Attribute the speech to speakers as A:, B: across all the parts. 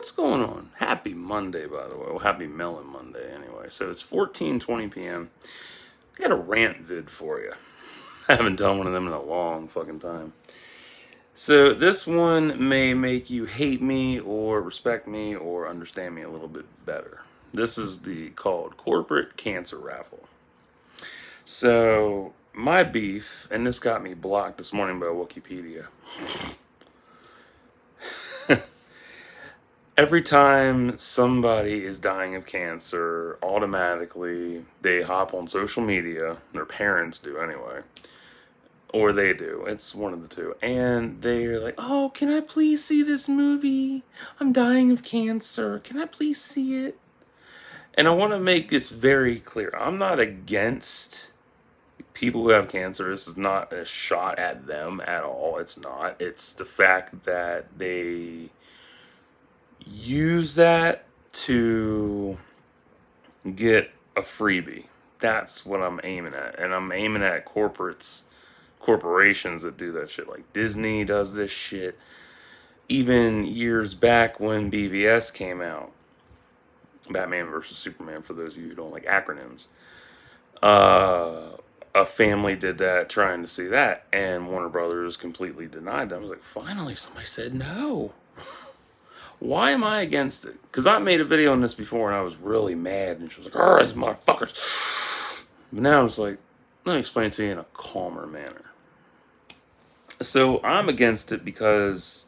A: What's going on? Happy Monday, by the way. Well, happy Melon Monday, anyway. So it's 14:20 p.m. I got a rant vid for you. I haven't done one of them in a long fucking time. So this one may make you hate me or respect me or understand me a little bit better. This is the called Corporate Cancer Raffle. So my beef, and this got me blocked this morning by Wikipedia. Every time somebody is dying of cancer, automatically they hop on social media. Their parents do anyway. Or they do. It's one of the two. And they're like, oh, can I please see this movie? I'm dying of cancer. Can I please see it? And I want to make this very clear. I'm not against people who have cancer. This is not a shot at them at all. It's not. It's the fact that they use that to get a freebie. That's what I'm aiming at. And I'm aiming at corporations that do that shit. Like Disney does this shit. Even years back when BVS came out, Batman versus Superman, for those of you who don't like acronyms, a family did that trying to see that, and Warner Brothers completely denied them. I was like, finally, somebody said no. Why am I against it? Because I made a video on this before and I was really mad. And she was like, oh, these motherfuckers. But now I'm just like, let me explain to you in a calmer manner. So I'm against it because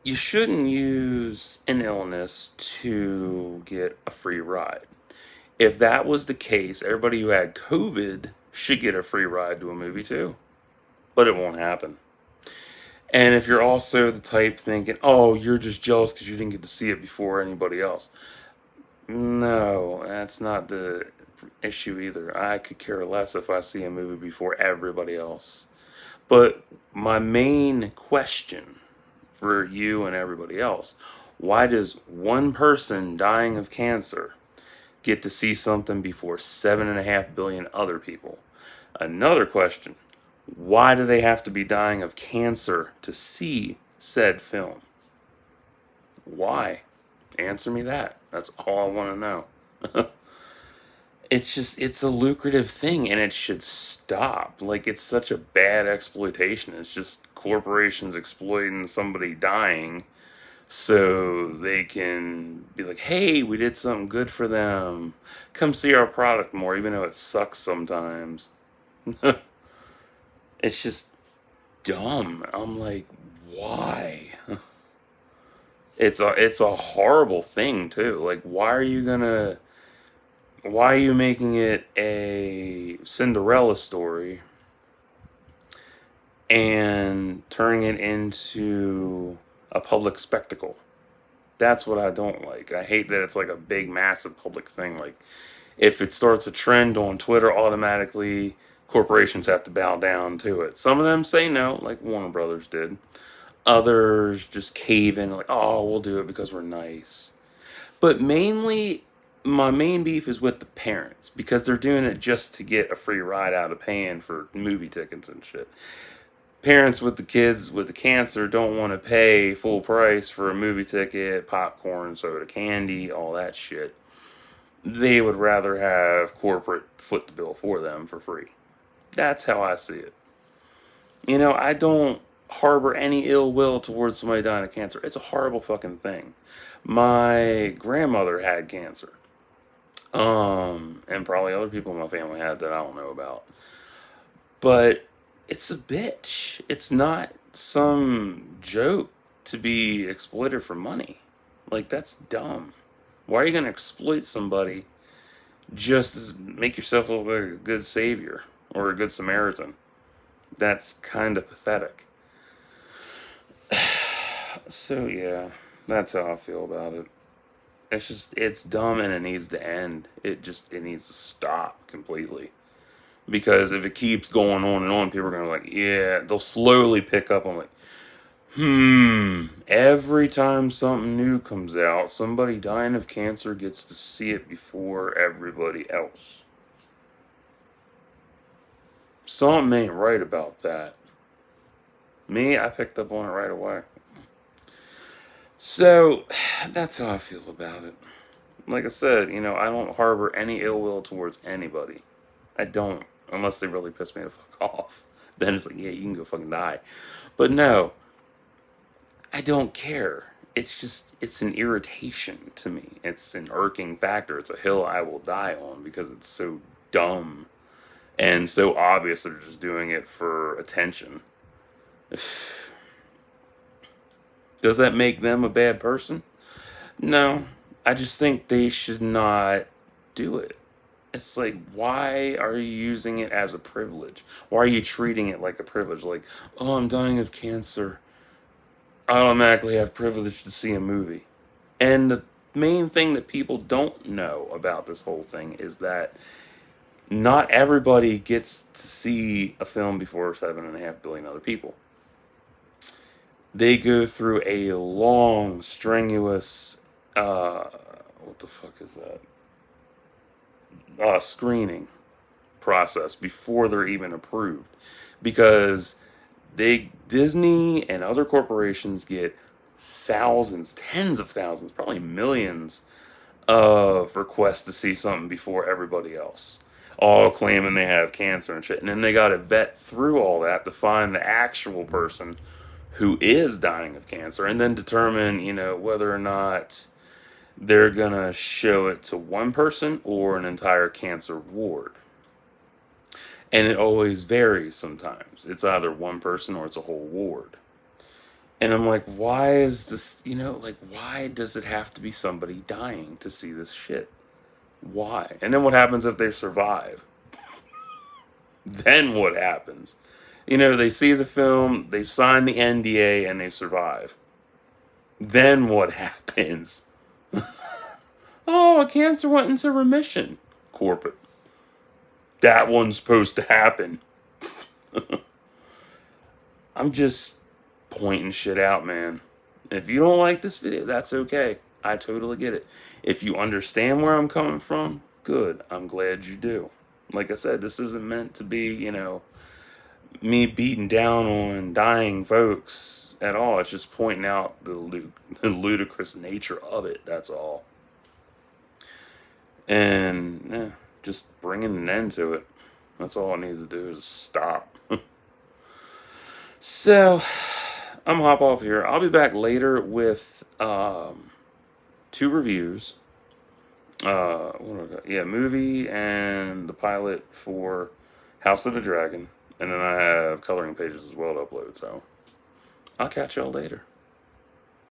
A: you shouldn't use an illness to get a free ride. If that was the case, everybody who had COVID should get a free ride to a movie too. But it won't happen. And if you're also the type thinking, oh, you're just jealous because you didn't get to see it before anybody else. No, that's not the issue either. I could care less if I see a movie before everybody else. But my main question for you and everybody else, why does one person dying of cancer get to see something before 7.5 billion other people? Another question, why do they have to be dying of cancer to see said film? Why? Answer me that. That's all I want to know. It's a lucrative thing and it should stop. Like, it's such a bad exploitation. It's just corporations exploiting somebody dying so they can be like, hey, we did something good for them. Come see our product more, even though it sucks sometimes. It's just dumb. I'm like, why? It's a horrible thing too. Like, why are you making it a Cinderella story and turning it into a public spectacle? That's what I don't like. I hate that it's like a big, massive public thing. Like, if it starts a trend on Twitter, automatically corporations have to bow down to it. Some of them say no, like Warner Brothers did. Others just cave in, like, oh, we'll do it because we're nice. But mainly, my main beef is with the parents because they're doing it just to get a free ride out of paying for movie tickets and shit. Parents with the kids with the cancer don't want to pay full price for a movie ticket, popcorn, soda, candy, all that shit. They would rather have corporate foot the bill for them for free. That's how I see it. I don't harbor any ill will towards somebody dying of cancer. It's a horrible fucking thing. My grandmother had cancer. And probably other people in my family had that I don't know about. But it's a bitch. It's not some joke to be exploited for money. Like, that's dumb. Why are you going to exploit somebody just to make yourself look like a good savior or a good Samaritan? That's kind of pathetic. So, yeah, that's how I feel about it. It's dumb and it needs to end. It needs to stop completely. Because if it keeps going on and on, people are going to like, yeah, they'll slowly pick up on like, every time something new comes out, somebody dying of cancer gets to see it before everybody else. Something ain't right about that. Me, I picked up on it right away. So, that's how I feel about it. Like I said, I don't harbor any ill will towards anybody. I don't, unless they really piss me the fuck off. Then it's like, yeah, you can go fucking die. But no, I don't care. It's just, it's an irritation to me. It's an irking factor. It's a hill I will die on because it's so dumb and so obvious they're just doing it for attention. Does that make them a bad person? No. I just think they should not do it. It's like, why are you using it as a privilege? Why are you treating it like a privilege? Like, oh, I'm dying of cancer. I automatically have privilege to see a movie. And the main thing that people don't know about this whole thing is that not everybody gets to see a film before 7.5 billion other people. They go through a long, strenuous, what the fuck is that? Screening process before they're even approved, because Disney and other corporations get thousands, tens of thousands, probably millions of requests to see something before everybody else, all claiming they have cancer and shit. And then they got to vet through all that to find the actual person who is dying of cancer and then determine, whether or not they're going to show it to one person or an entire cancer ward. And it always varies sometimes. It's either one person or it's a whole ward. And I'm like, why is this, why does it have to be somebody dying to see this shit? Why? And then what happens if they survive? Then what happens? They see the film, they've signed the NDA, and they survive. Then what happens? Oh, cancer went into remission. Corporate. That one's supposed to happen. I'm just pointing shit out, man. If you don't like this video, that's okay. I totally get it. If you understand where I'm coming from, good. I'm glad you do. Like I said, this isn't meant to be, me beating down on dying folks at all. It's just pointing out the ludicrous nature of it. That's all. And just bringing an end to it. That's all it needs to do is stop. So, I'm gonna hop off here. I'll be back later with 2 reviews. What do I got? Yeah, movie and the pilot for House of the Dragon. And then I have coloring pages as well to upload. So, I'll catch y'all later.